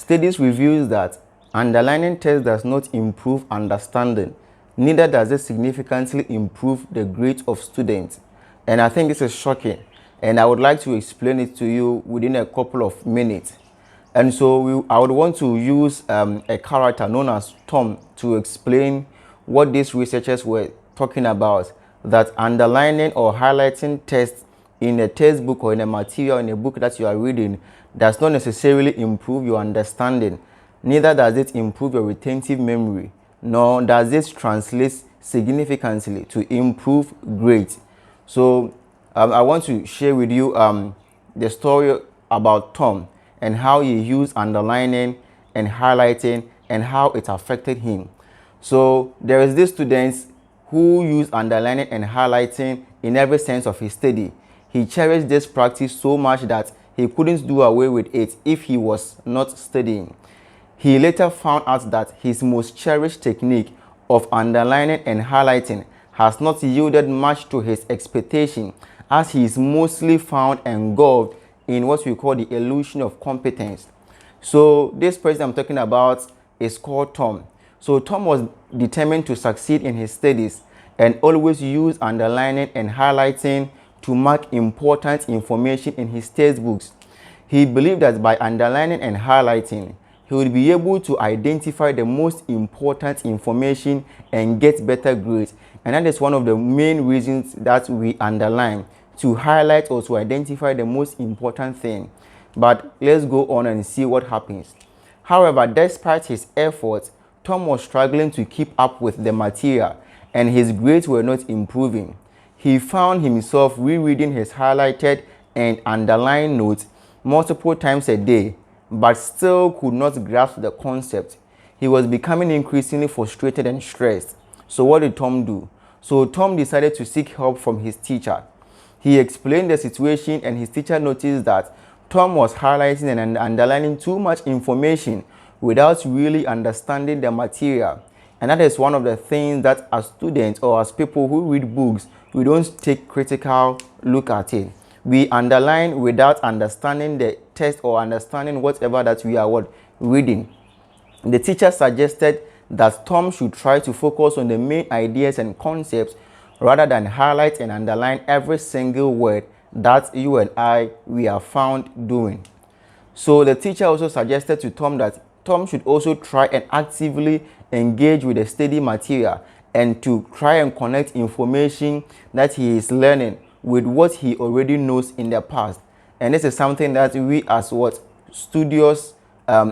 Studies reveal that underlining text does not improve understanding, neither does it significantly improve the grades of students. And I think this is shocking, and I would like to explain it to you within a couple of minutes. And so I would want to use a character known as Tom to explain what these researchers were talking about, that underlining or highlighting text in a textbook or in a material in a book that you are reading does not necessarily improve your understanding, neither does it improve your retentive memory, nor does it translate significantly to improve grades. So I want to share with you the story about Tom and how he used underlining and highlighting and how it affected him. So there is this student who used underlining and highlighting in every sense of his study. He cherished this practice so much that he couldn't do away with it if he was not studying. He later found out that his most cherished technique of underlining and highlighting has not yielded much to his expectation, as he is mostly found engulfed in what we call the illusion of competence. So this person I'm talking about is called Tom. So Tom was determined to succeed in his studies and always used underlining and highlighting to mark important information in his textbooks. He believed that by underlining and highlighting, he would be able to identify the most important information and get better grades. And that is one of the main reasons that we underline, to highlight or to identify the most important thing. But let's go on and see what happens. However, despite his efforts, Tom was struggling to keep up with the material, and his grades were not improving. He found himself rereading his highlighted and underlined notes multiple times a day, but still could not grasp the concept. He was becoming increasingly frustrated and stressed. So what did Tom do? So Tom decided to seek help from his teacher. He explained the situation, and his teacher noticed that Tom was highlighting and underlining too much information without really understanding the material. And that is one of the things that as students or as people who read books, we don't take critical look at it. We underline without understanding the text or understanding whatever that we are reading. The teacher suggested that Tom should try to focus on the main ideas and concepts rather than highlight and underline every single word that you and we are found doing. So the teacher also suggested to Tom that Tom should also try and actively engage with the study material and to try and connect information that he is learning with what he already knows in the past. And this is something that we as studious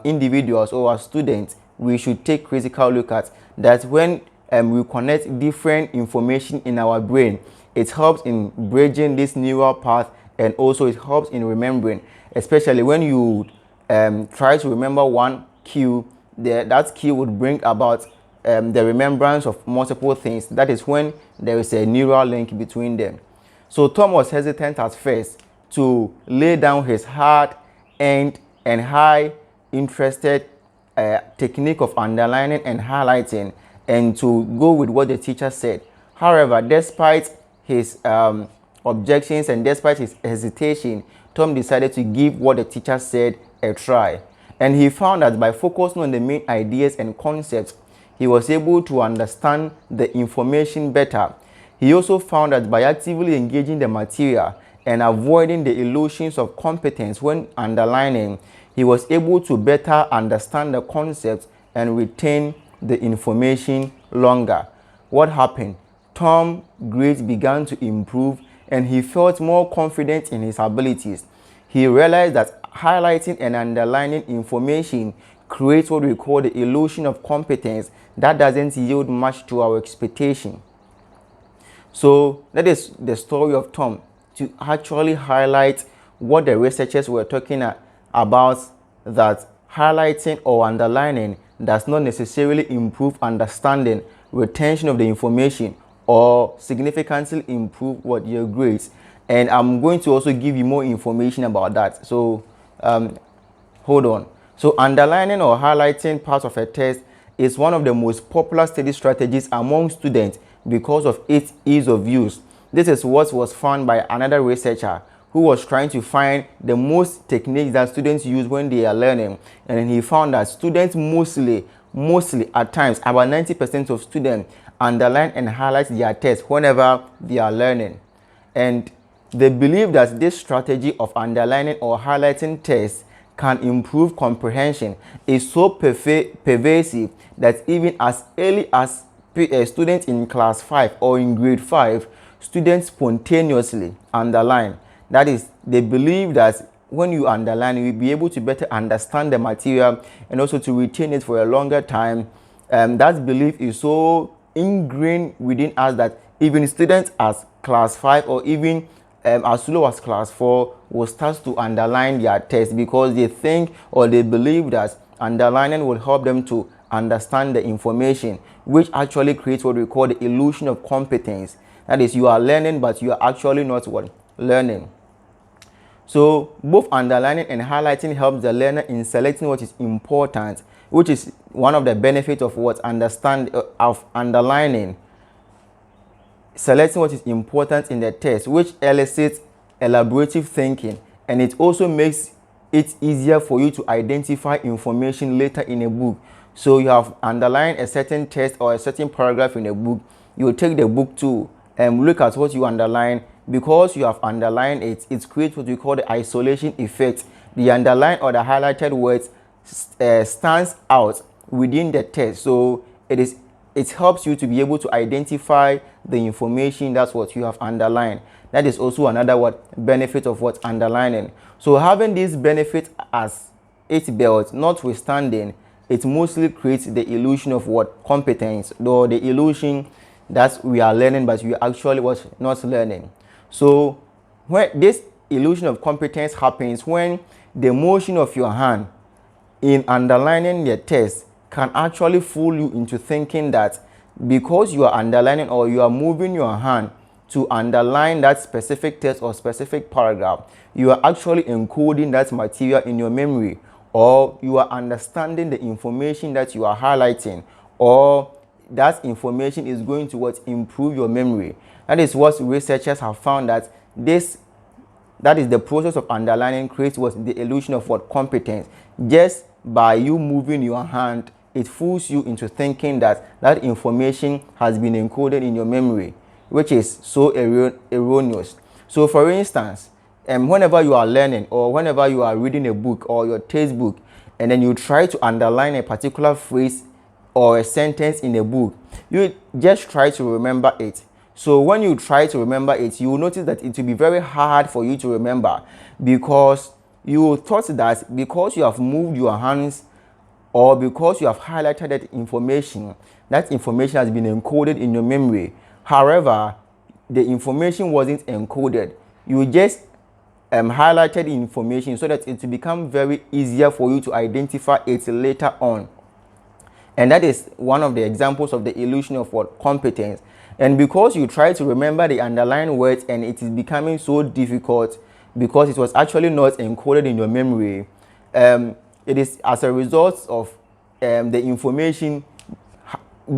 individuals or as students, we should take critical look at, that when we connect different information in our brain, it helps in bridging this neural path, and also it helps in remembering, especially when you try to remember one cue, that cue would bring about the remembrance of multiple things. That is when there is a neural link between them. So Tom was hesitant at first to lay down his hard-earned and high-interested technique of underlining and highlighting and to go with what the teacher said. However, despite his objections and despite his hesitation, Tom decided to give what the teacher said a try. And he found that by focusing on the main ideas and concepts, he was able to understand the information better. He also found that by actively engaging the material and avoiding the illusions of competence when underlining, he was able to better understand the concepts and retain the information longer. What happened? Tom's grades began to improve, and he felt more confident in his abilities. He realized that highlighting and underlining information creates what we call the illusion of competence that doesn't yield much to our expectation. So that is the story of Tom, to actually highlight what the researchers were talking about, that highlighting or underlining does not necessarily improve understanding, retention of the information, or significantly improve your grades. And I'm going to also give you more information about that. So hold on. So underlining or highlighting parts of a text is one of the most popular study strategies among students because of its ease of use. This is what was found by another researcher who was trying to find the most techniques that students use when they are learning, and then he found that students mostly at times, about 90% of students underline and highlight their tests whenever they are learning. And they believe that this strategy of underlining or highlighting tests can improve comprehension is so pervasive that even as early as students in class 5 or in grade 5, students spontaneously underline. That is, they believe that when you underline, you will be able to better understand the material and also to retain it for a longer time. That belief is so ingrained within us that even students as class 5 or even as low as class 4 will start to underline their text because they think or they believe that underlining will help them to understand the information, which actually creates what we call the illusion of competence. That is, you are learning, but you are actually not what? Learning. So both underlining and highlighting helps the learner in selecting what is important, which is one of the benefits of what of underlining. Selecting what is important in the text, which elicits elaborative thinking, and it also makes it easier for you to identify information later in a book. So you have underlined a certain text or a certain paragraph in a book, you will take the book to look at what you underline. Because you have underlined it, it creates what we call the isolation effect. The underlined or the highlighted words stands out within the text, so it helps you to be able to identify the information that's what you have underlined. That is also another benefit of what underlining. So having this benefit as its belt notwithstanding, it mostly creates the illusion of what? Competence, or the illusion that we are learning but we actually was not learning. So when this illusion of competence happens, when the motion of your hand in underlining the text can actually fool you into thinking that because you are underlining or you are moving your hand to underline that specific text or specific paragraph, you are actually encoding that material in your memory, or you are understanding the information that you are highlighting, or that information is going to improve your memory. That is what researchers have found, that that is the process of underlining creates the illusion of competence. Just by you moving your hand, it fools you into thinking that that information has been encoded in your memory, which is so erroneous. So for instance, whenever you are learning or whenever you are reading a book or your textbook, and then you try to underline a particular phrase or a sentence in a book, you just try to remember it. So when you try to remember it, you will notice that it will be very hard for you to remember, because you thought that because you have moved your hands or because you have highlighted that information has been encoded in your memory. However, the information wasn't encoded. You just highlighted the information so that it will become very easier for you to identify it later on. And that is one of the examples of the illusion of competence. And because you try to remember the underlying words and it is becoming so difficult because it was actually not encoded in your memory, it is as a result of the information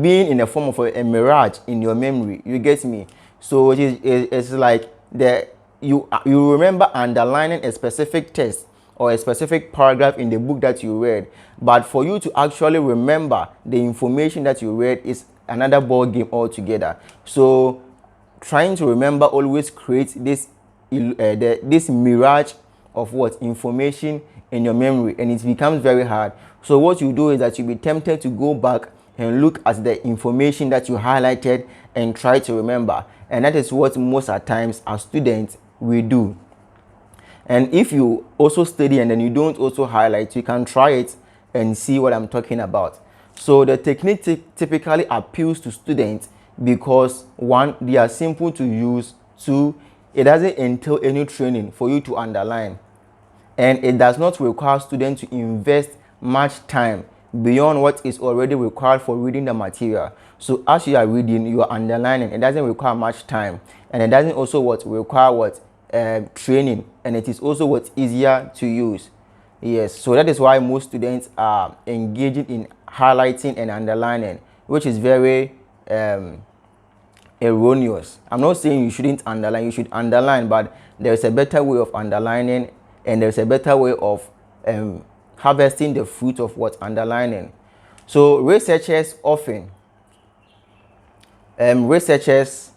being in the form of a mirage in your memory. You get me? So it's like you remember underlining a specific text or a specific paragraph in the book that you read, but for you to actually remember the information that you read is another ball game altogether. So trying to remember always creates this mirage of information in your memory, and it becomes very hard. So what you do is that you'll be tempted to go back and look at the information that you highlighted and try to remember, and that is what most at times as students we do. And if you also study and then you don't also highlight, you can try it and see what I'm talking about. So the technique typically appeals to students because 1, they are simple to use. 2, it doesn't entail any training for you to underline, and it does not require students to invest much time beyond what is already required for reading the material. So as you are reading, you are underlining. It doesn't require much time, and it doesn't also require training, and it is also easier to use. Yes, so that is why most students are engaging in highlighting and underlining, which is very erroneous. I'm not saying you shouldn't underline, you should underline, but there is a better way of underlining, and there is a better way of harvesting the fruit of what underlining. So researchers often researchers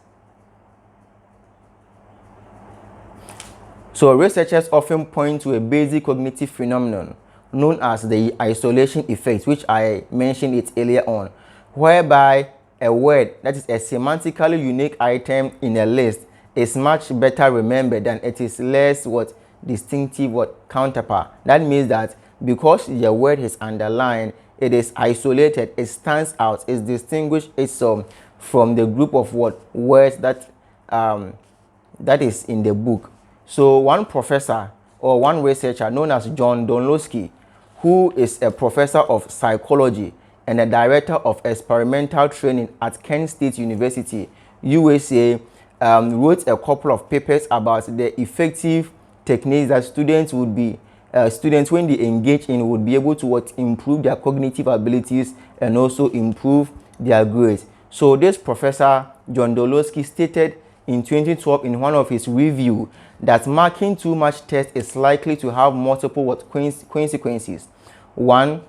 point to a basic cognitive phenomenon known as the isolation effect, which I mentioned it earlier on, whereby a word that is a semantically unique item in a list is much better remembered than it is less what distinctive what counterpart. That means that because the word is underlined, it is isolated, it stands out, it distinguishes itself from the group of what words that that is in the book. So one professor or one researcher known as John Donlowski, who is a professor of psychology and a director of experimental training at Kent State University, USA, wrote a couple of papers about the effective techniques that students would be when they engage in would be able to what improve their cognitive abilities and also improve their grades. So this professor John Donlowski stated in 2012 in one of his review that marking too much text is likely to have multiple what consequences. One,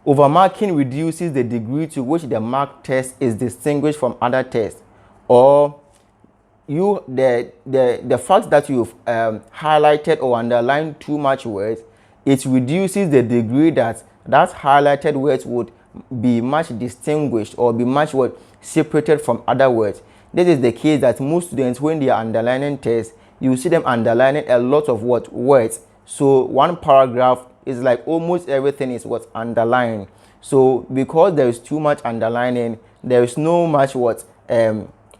overmarking reduces the degree to which the marked text is distinguished from other text, or the fact that you've highlighted or underlined too much words, it reduces the degree that highlighted words would be much distinguished or be much what separated from other words. This is the case that most students, when they are underlining text, you see them underlining a lot of what words. So one paragraph is like almost everything is what's underlined. So because there is too much underlining, there is no much what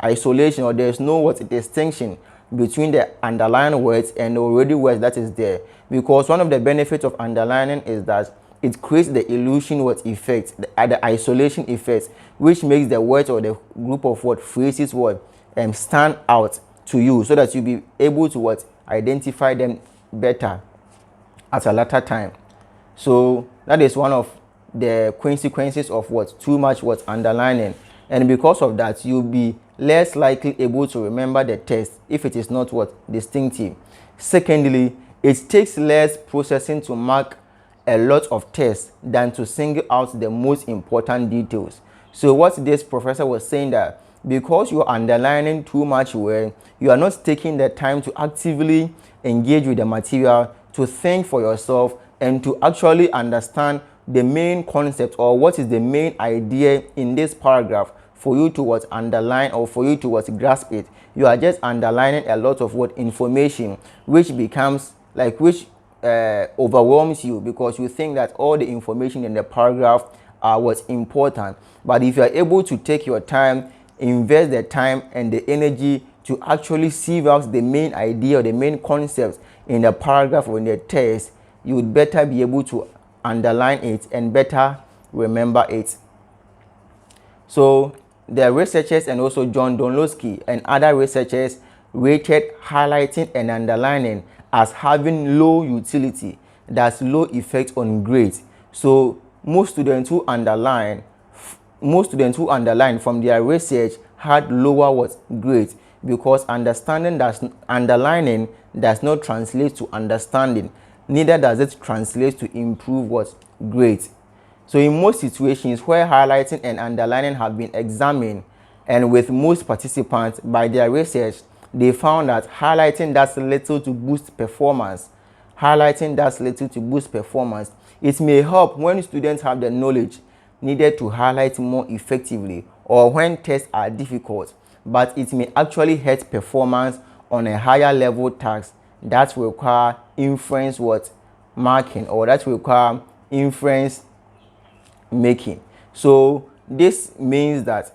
isolation, or there is no what distinction between the underlined words and the already words that is there. Because one of the benefits of underlining is that it creates the illusion what effect, the isolation effect, which makes the words or the group of what phrases what stand out to you, so that you'll be able to what identify them better at a later time. So that is one of the consequences of what too much what underlining, and because of that you'll be less likely able to remember the text if it is not what distinctive. Secondly, it takes less processing to mark a lot of text than to single out the most important details. So what this professor was saying, that because you are underlining too much word, you are not taking the time to actively engage with the material, to think for yourself, and to actually understand the main concept, or what is the main idea in this paragraph for you to what underline, or for you to what grasp it. You are just underlining a lot of what information, which becomes like overwhelms you, because you think that all the information in the paragraph are what's important. But if you are able to take your time, invest the time and the energy to actually sieve out the main idea or the main concepts in the paragraph or in the text, you would better be able to underline it and better remember it. So the researchers, and also John Donlowski and other researchers, rated highlighting and underlining as having low utility, that's low effect on grades. So most students who underline from their research had lower grades, because underlining does not translate to understanding, neither does it translate to improve grades. So in most situations where highlighting and underlining have been examined, and with most participants by their research, they found that highlighting does little to boost performance. It may help when students have the knowledge needed to highlight more effectively, or when tests are difficult, but it may actually hurt performance on a higher level task that require inference marking, or that require inference making. So this means that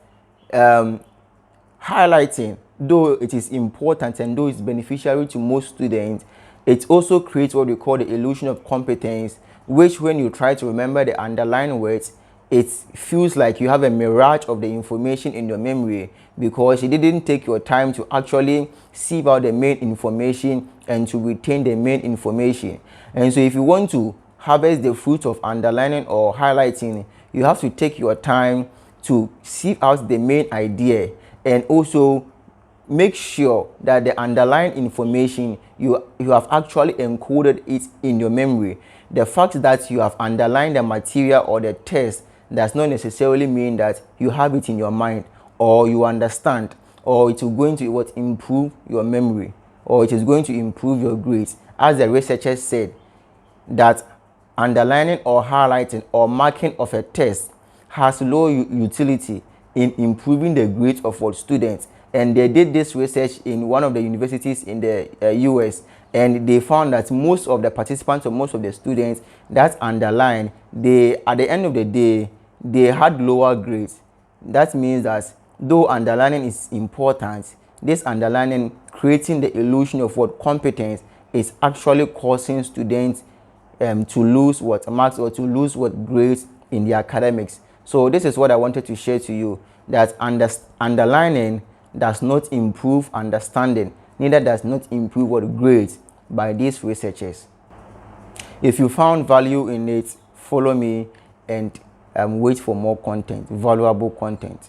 highlighting, though it is important and though it's beneficial to most students, it also creates what we call the illusion of competence, which when you try to remember the underlying words, it feels like you have a mirage of the information in your memory, because you didn't take your time to actually sieve out the main information and to retain the main information. And so if you want to harvest the fruit of underlining or highlighting, you have to take your time to sieve out the main idea, and also make sure that the underlying information you have actually encoded it in your memory. The fact that you have underlined the material or the text does not necessarily mean that you have it in your mind or you understand, or it is going to improve your memory, or it is going to improve your grades. As the researchers said, that underlining or highlighting or marking of a text has low utility in improving the grades of what students. And they did this research in one of the universities in the US, and they found that most of the participants or most of the students that underline, they at the end of the day, they had lower grades. That means that though underlining is important, this underlining, creating the illusion of what competence, is actually causing students to lose what marks or to lose what grades in the academics. So this is what I wanted to share to you, that underlining does not improve understanding, neither does not improve what grades by these researchers. If you found value in it, follow me and wait for more content, valuable content.